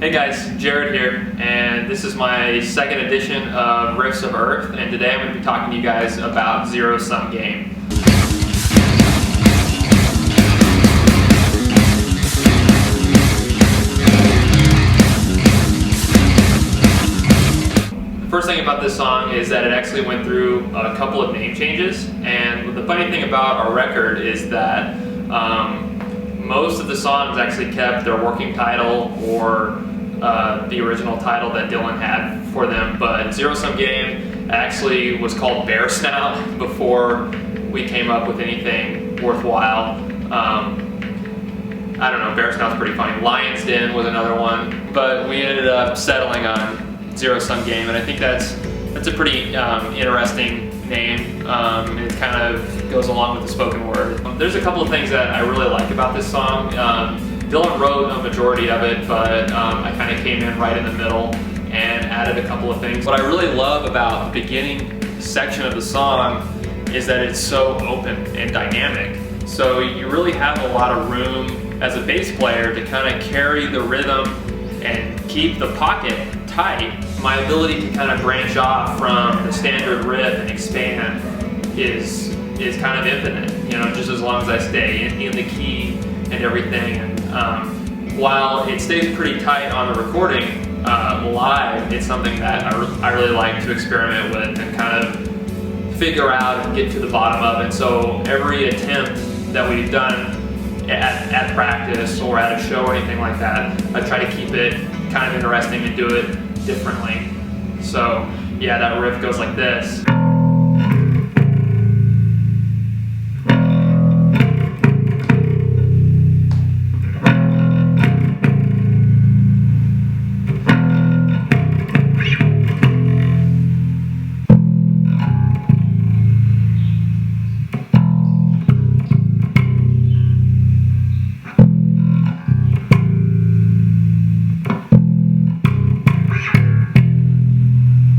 Hey guys, Jared here, and this is my second edition of Riffs of Earth, and today I'm going to be talking to you guys about Zero Sum Game. The first thing about this song is that it actually went through a couple of name changes, and the funny thing about our record is that most of the songs actually kept their working title or the original title that Dylan had for them, but Zero Sum Game actually was called Bear Snout before we came up with anything worthwhile. I don't know, Bear Snout's pretty funny. Lion's Den was another one, but we ended up settling on Zero Sum Game, and I think that's a pretty interesting name. It kind of goes along with the spoken word. There's a couple of things that I really like about this song. Dylan wrote a majority of it, but I kind of came in right in the middle and added a couple of things. What I really love about the beginning section of the song is that it's so open and dynamic. So you really have a lot of room as a bass player to kind of carry the rhythm and keep the pocket tight. My ability to kind of branch off from the standard riff and expand is kind of infinite, you know, just as long as I stay in the key and everything. And while it stays pretty tight on the recording, live, it's something that I really like to experiment with and kind of figure out and get to the bottom of. And so every attempt that we've done at practice or at a show or anything like that, I try to keep it kind of interesting and do it differently. So yeah, that riff goes like this.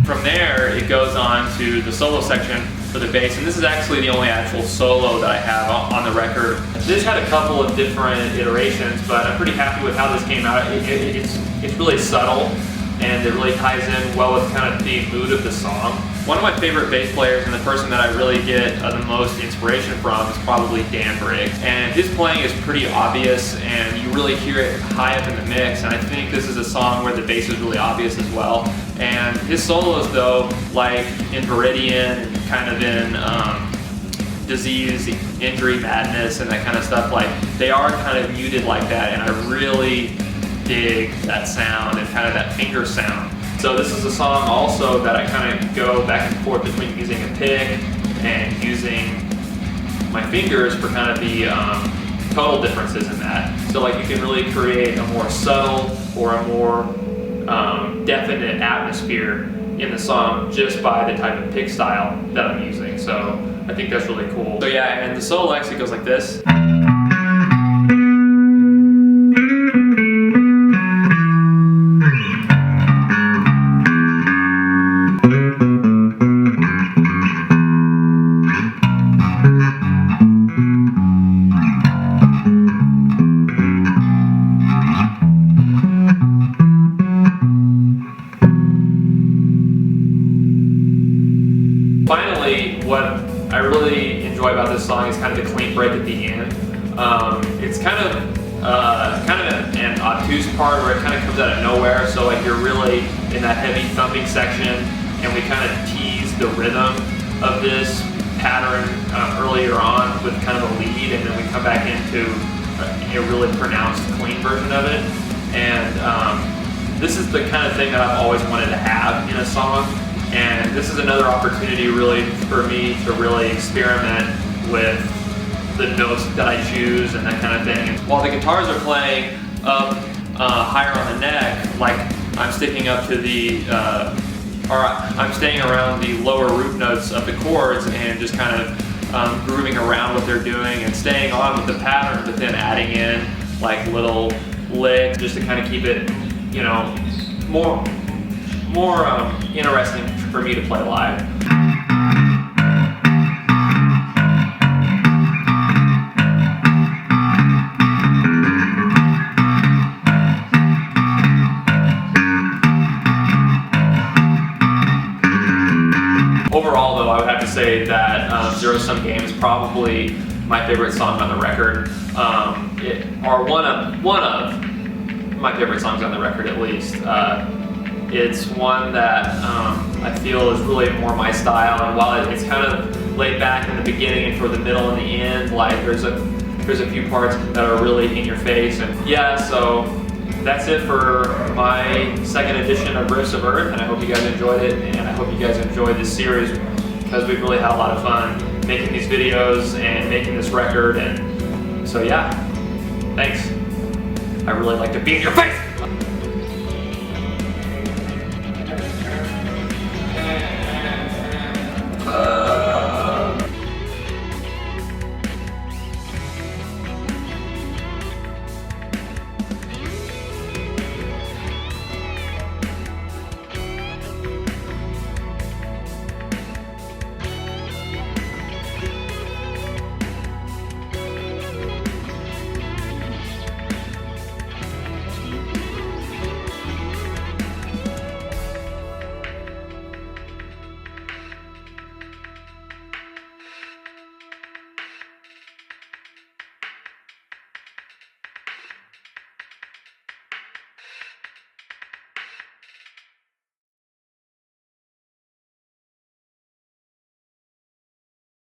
From there, it goes on to the solo section for the bass, and this is actually the only actual solo that I have on the record. This had a couple of different iterations, but I'm pretty happy with how this came out. It's really subtle, and it really ties in well with kind of the mood of the song. One of my favorite bass players and the person that I really get the most inspiration from is probably Dan Briggs. And his playing is pretty obvious, and you really hear it high up in the mix, and I think this is a song where the bass is really obvious as well. And his solos though, like in Viridian and kind of in Disease, Injury, Madness, and that kind of stuff, like they are kind of muted like that, and I really dig that sound and kind of that finger sound. So this is a song also that I kind of go back and forth between using a pick and using my fingers for kind of the tonal differences in that. So like you can really create a more subtle or a more definite atmosphere in the song just by the type of pick style that I'm using. So I think that's really cool. So yeah, and the solo actually goes like this. Finally, what I really enjoy about this song is kind of the clean break at the end. It's kind of an obtuse part where it kind of comes out of nowhere. So like you're really in that heavy thumping section, and we kind of tease the rhythm of this pattern earlier on with kind of a lead, and then we come back into a really pronounced clean version of it. And this is the kind of thing that I've always wanted to have in a song. And this is another opportunity really for me to really experiment with the notes that I choose and that kind of thing. And while the guitars are playing up higher on the neck, like I'm sticking up to the, or I'm staying around the lower root notes of the chords and just kind of grooving around what they're doing and staying on with the pattern, but then adding in like little licks just to kind of keep it, you know, more interesting for me to play live. solo, I would have to say that Zero Sum Game is probably my favorite song on the record, or one of my favorite songs on the record at least. It's one that I feel is really more my style, and while it's kind of laid back in the beginning and for the middle and the end, like there's a few parts that are really in your face. And yeah, so that's it for my second edition of Riffs of Earth, and I hope you guys enjoyed it, and I hope you guys enjoyed this series, because we've really had a lot of fun making these videos and making this record. And so yeah, thanks. I really like to be in your face!